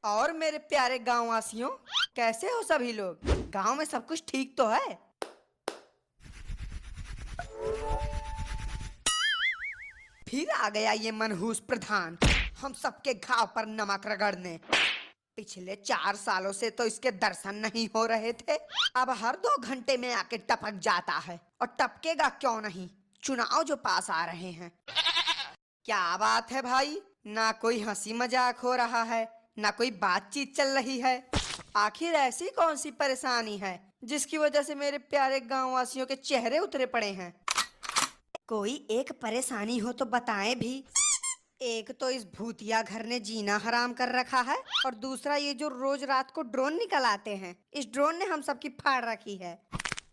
और मेरे प्यारे गांव वासियों, कैसे हो सभी लोग? गांव में सब कुछ ठीक तो है? फिर आ गया ये मनहूस प्रधान, हम सबके घाव पर नमक रगड़ने। पिछले 4 सालों से तो इसके दर्शन नहीं हो रहे थे। अब हर 2 घंटे में आके टपक जाता है, और टपकेगा क्यों नहीं, चुनाव जो पास आ रहे हैं। क्या बात है भाई, ना कोई हंसी मजाक हो रहा है, ना कोई बातचीत चल रही है। आखिर ऐसी कौन सी परेशानी है जिसकी वजह से मेरे प्यारे गांव वासियों के चेहरे उतरे पड़े हैं? कोई एक परेशानी हो तो बताएं भी। एक तो इस भूतिया घर ने जीना हराम कर रखा है, और दूसरा ये जो रोज रात को ड्रोन निकल आते हैं, इस ड्रोन ने हम सबकी फाड़ रखी है।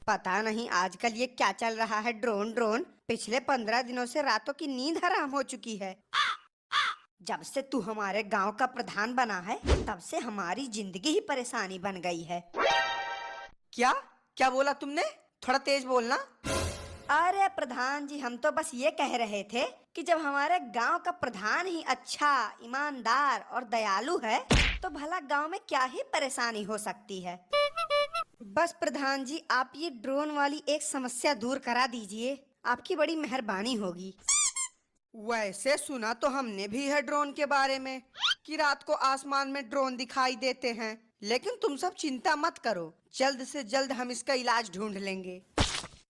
पता नहीं आजकल ये क्या चल रहा है। ड्रोन ड्रोन, पिछले 15 दिनों से रातों की नींद हराम हो चुकी है। जब से तू हमारे गांव का प्रधान बना है, तब से हमारी जिंदगी ही परेशानी बन गई है। क्या क्या बोला तुमने? थोड़ा तेज बोलना। अरे प्रधान जी, हम तो बस ये कह रहे थे कि जब हमारे गांव का प्रधान ही अच्छा, ईमानदार और दयालु है, तो भला गांव में क्या ही परेशानी हो सकती है। बस प्रधान जी, आप ये ड्रोन वाली एक समस्या दूर करा दीजिए, आपकी बड़ी मेहरबानी होगी। वैसे सुना तो हमने भी है ड्रोन के बारे में, कि रात को आसमान में ड्रोन दिखाई देते हैं। लेकिन तुम सब चिंता मत करो, जल्द से जल्द हम इसका इलाज ढूंढ लेंगे।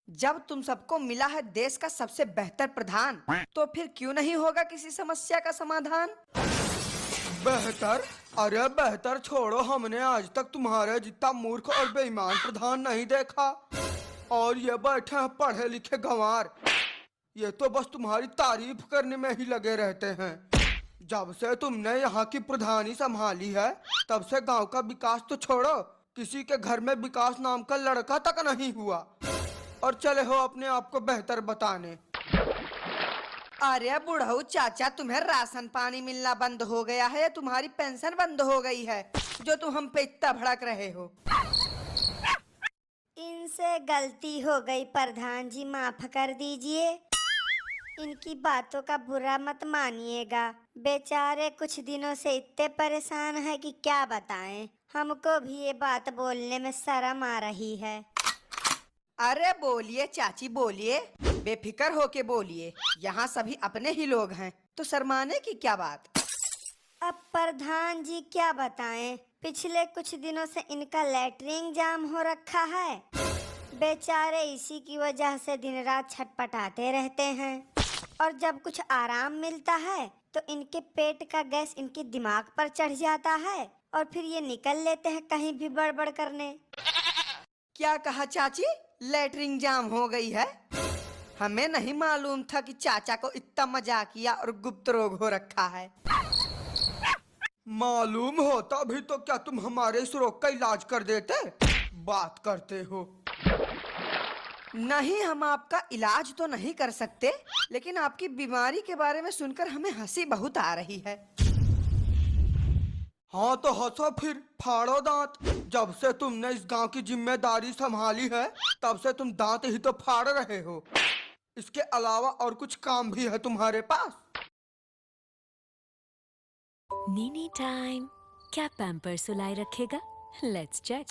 जब तुम सबको मिला है देश का सबसे बेहतर प्रधान, तो फिर क्यों नहीं होगा किसी समस्या का समाधान? बेहतर? अरे बेहतर छोड़ो, हमने आज तक तुम्हारे जितना मूर्ख और बेईमान प्रधान नहीं देखा। और ये बैठे हैं पढ़े लिखे गंवार, ये तो बस तुम्हारी तारीफ करने में ही लगे रहते हैं। जब से तुमने यहाँ की प्रधानी संभाली है, तब से गांव का विकास तो छोड़ो, किसी के घर में विकास नाम का लड़का तक नहीं हुआ, और चले हो अपने आप को बेहतर बताने। अरे बुढ़ऊ चाचा, तुम्हें राशन पानी मिलना बंद हो गया है या तुम्हारी पेंशन बंद हो गई है, जो तुम हम पे इतना भड़क रहे हो? इनसे गलती हो गई प्रधान जी, माफ कर दीजिए। इनकी बातों का बुरा मत मानिएगा, बेचारे कुछ दिनों से इतने परेशान है कि क्या बताएं। हमको भी ये बात बोलने में शर्म आ रही है। अरे बोलिए चाची बोलिए, बेफिक्र होके बोलिए, यहाँ सभी अपने ही लोग हैं, तो शर्माने की क्या बात। अब प्रधान जी क्या बताएं, पिछले कुछ दिनों से इनका लैट्रिन जाम हो रखा है। बेचारे इसी की वजह से दिन रात छटपटाते रहते हैं, और जब कुछ आराम मिलता है तो इनके पेट का गैस इनके दिमाग पर चढ़ जाता है, और फिर ये निकल लेते हैं कहीं भी बड़बड़ करने। क्या कहा चाची? लैट्रिन जाम हो गई है? हमें नहीं मालूम था कि चाचा को इतना मजाकिया और गुप्त रोग हो रखा है। मालूम होता भी तो क्या तुम हमारे इस रोग का इलाज कर देते? बात करते हो। नहीं, हम आपका इलाज तो नहीं कर सकते, लेकिन आपकी बीमारी के बारे में सुनकर हमें हंसी बहुत आ रही है। हाँ तो हंसो फिर, फाड़ो दांत। जब से तुमने इस गांव की जिम्मेदारी संभाली है, तब से तुम दांत ही तो फाड़ रहे हो। इसके अलावा और कुछ काम भी है तुम्हारे पास? नीनी टाइम। क्या पैम्पर्स सुलाए रखेगा? Let's check.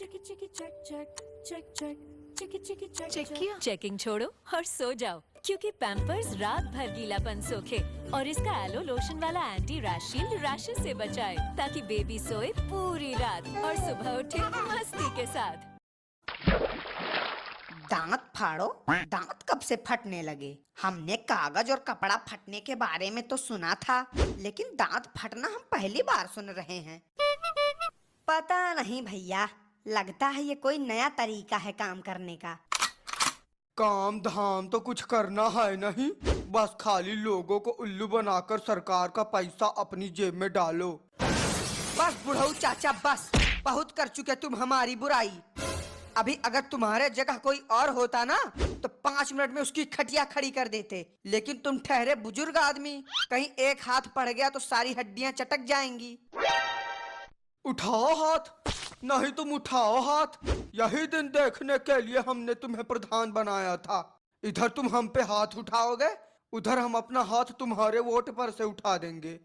चेक किया? चेकिंग छोड़ो और सो जाओ, क्योंकि पैम्पर्स रात भर गीलापन सोखे और इसका एलो लोशन वाला एंटी रैश शील्ड रैशेस से बचाए, ताकि बेबी सोए पूरी रात और सुबह उठे मस्ती के साथ। दांत फाड़ो? दांत कब से फटने लगे? हमने कागज और कपड़ा फटने के बारे में तो सुना था, लेकिन दांत फटना हम पहली बार सुन रहे हैं। पता नहीं भैया, लगता है ये कोई नया तरीका है काम करने का। काम धाम तो कुछ करना है नहीं, बस खाली लोगों को उल्लू बनाकर सरकार का पैसा अपनी जेब में डालो। बस बुढ़ऊ चाचा बस, बहुत कर चुके तुम हमारी बुराई। अभी अगर तुम्हारे जगह कोई और होता ना, तो 5 मिनट में उसकी खटिया खड़ी कर देते, लेकिन तुम ठहरे बुजुर्ग आदमी, कहीं एक हाथ पड़ गया तो सारी हड्डियां चटक जाएंगी। उठाओ हाथ, नहीं तुम उठाओ हाथ। यही दिन देखने के लिए हमने तुम्हें प्रधान बनाया था। इधर तुम हम पे हाथ उठाओगे, उधर हम अपना हाथ तुम्हारे वोट पर से उठा देंगे।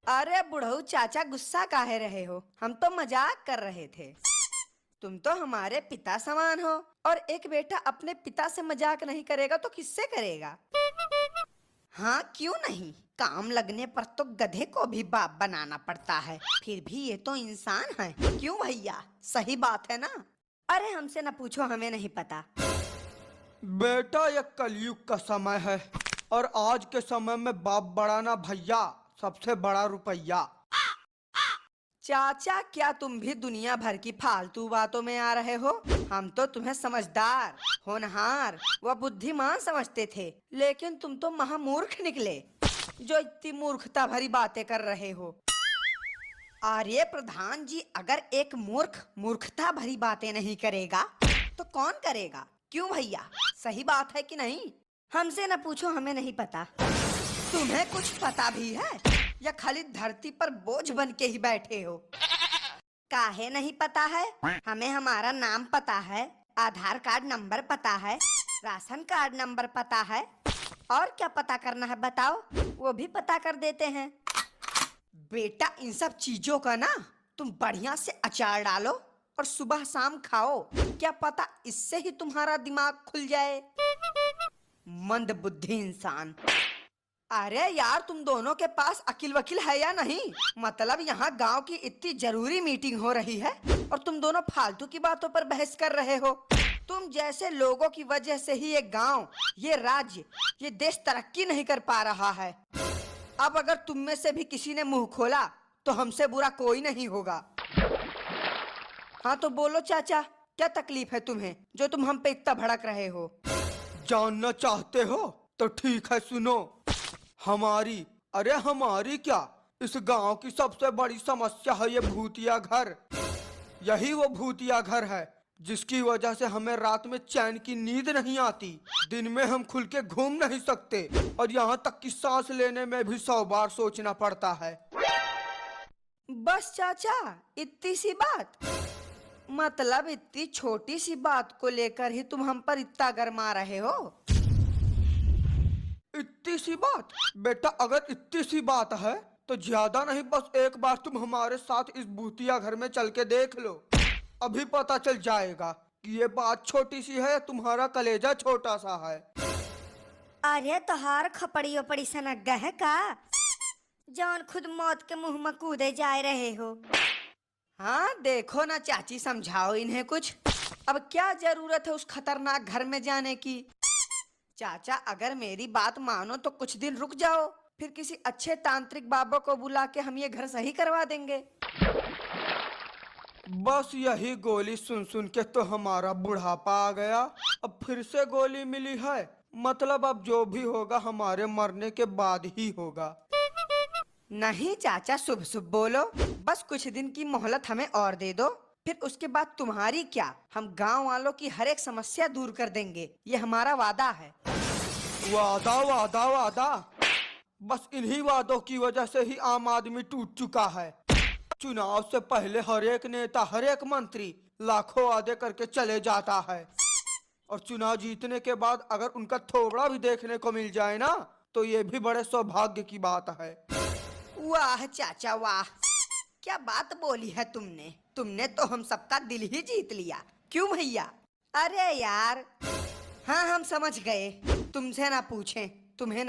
अरे बुढ़ऊ चाचा गुस्सा काहे रहे हो, हम तो मजाक कर रहे थे। तुम तो हमारे पिता समान हो और एक बेटा अपने पिता से मजाक नहीं करेगा तो किससे करेगा? हाँ क्यों नहीं, काम लगने पर तो गधे को भी बाप बनाना पड़ता है, फिर भी ये तो इंसान है। क्यों भैया, सही बात है ना? अरे हमसे न पूछो, हमें नहीं पता। बेटा ये कलयुग का समय है और आज के समय में बाप बड़ा ना भैया, सबसे बड़ा रुपया। चाचा क्या तुम भी दुनिया भर की फालतू बातों में आ रहे हो? हम तो तुम्हें समझदार, होनहार व बुद्धिमान समझते थे, लेकिन तुम तो महामूर्ख निकले जो इतनी मूर्खता भरी बातें कर रहे हो। आर्य प्रधान जी, अगर एक मूर्ख मूर्खता भरी बातें नहीं करेगा तो कौन करेगा? क्यों भैया, सही बात है कि नहीं? हमसे न पूछो, हमें नहीं पता। तुम्हें कुछ पता भी है या खाली धरती पर बोझ बन के ही बैठे हो? काहे नहीं पता है? हमें हमारा नाम पता है, आधार कार्ड नंबर पता है, राशन कार्ड नंबर पता है। और क्या पता करना है बताओ, वो भी पता कर देते हैं। बेटा इन सब चीजों का ना तुम बढ़िया से अचार डालो और सुबह शाम खाओ, क्या पता इससे ही तुम्हारा दिमाग खुल जाए। मंद बुद्धि इंसान। अरे यार, तुम दोनों के पास अकिल वकील है या नहीं? मतलब यहाँ गांव की इतनी जरूरी मीटिंग हो रही है और तुम दोनों फालतू की बातों पर बहस कर रहे हो। तुम जैसे लोगों की वजह से ही ये गांव, ये राज्य, ये देश तरक्की नहीं कर पा रहा है। अब अगर तुम में से भी किसी ने मुंह खोला तो हमसे बुरा कोई नहीं होगा। हाँ तो बोलो चाचा, क्या तकलीफ है तुम्हें जो तुम हम पे इतना भड़क रहे हो? जानना चाहते हो तो ठीक है सुनो। हमारी, अरे हमारी क्या, इस गांव की सबसे बड़ी समस्या है ये भूतिया घर। यही वो भूतिया घर है जिसकी वजह से हमें रात में चैन की नींद नहीं आती, दिन में हम खुल के घूम नहीं सकते और यहाँ तक कि सांस लेने में भी 100 बार सोचना पड़ता है। बस चाचा, इतनी सी बात? मतलब इतनी छोटी सी बात को लेकर ही तुम हम पर इतना गरमा रहे हो? इतनी सी बात? बेटा अगर इतनी सी बात है तो ज्यादा नहीं, बस एक बार तुम हमारे साथ इस भूतिया घर में चल के देख लो, अभी पता चल जाएगा कि ये बात छोटी सी है, तुम्हारा कलेजा छोटा सा है। अरे तोहार खपड़ी ओपड़ी सनग्गा है का, जौन खुद मौत के मुंह में कूदे जा रहे हो? हाँ देखो ना चाची, समझाओ इन्हें कुछ। अब क्या जरूरत है उस खतरनाक घर में जाने की? चाचा अगर मेरी बात मानो तो कुछ दिन रुक जाओ, फिर किसी अच्छे तांत्रिक बाबा को बुला के हम ये घर सही करवा देंगे। बस यही गोली सुन सुन के तो हमारा बुढ़ापा आ गया, अब फिर से गोली मिली है। मतलब अब जो भी होगा हमारे मरने के बाद ही होगा। नहीं चाचा, शुभ शुभ बोलो, बस कुछ दिन की मोहलत हमें और दे दो, फिर उसके बाद तुम्हारी क्या, हम गांव वालों की हर एक समस्या दूर कर देंगे, ये हमारा वादा है। वादा वादा वादा, बस इन्हीं वादों की वजह से ही आम आदमी टूट चुका है। चुनाव से पहले हर एक नेता, हर एक मंत्री लाखों वादे करके चले जाता है और चुनाव जीतने के बाद अगर उनका थोबड़ा भी देखने को मिल जाए ना तो ये भी बड़े सौभाग्य की बात है। वाह चाचा वाह, क्या बात बोली है तुमने, तुमने तो हम सबका दिल ही जीत लिया। क्यों भैया? अरे यार, हाँ हम समझ गए, तुमसे ना पूछें, तुम्हें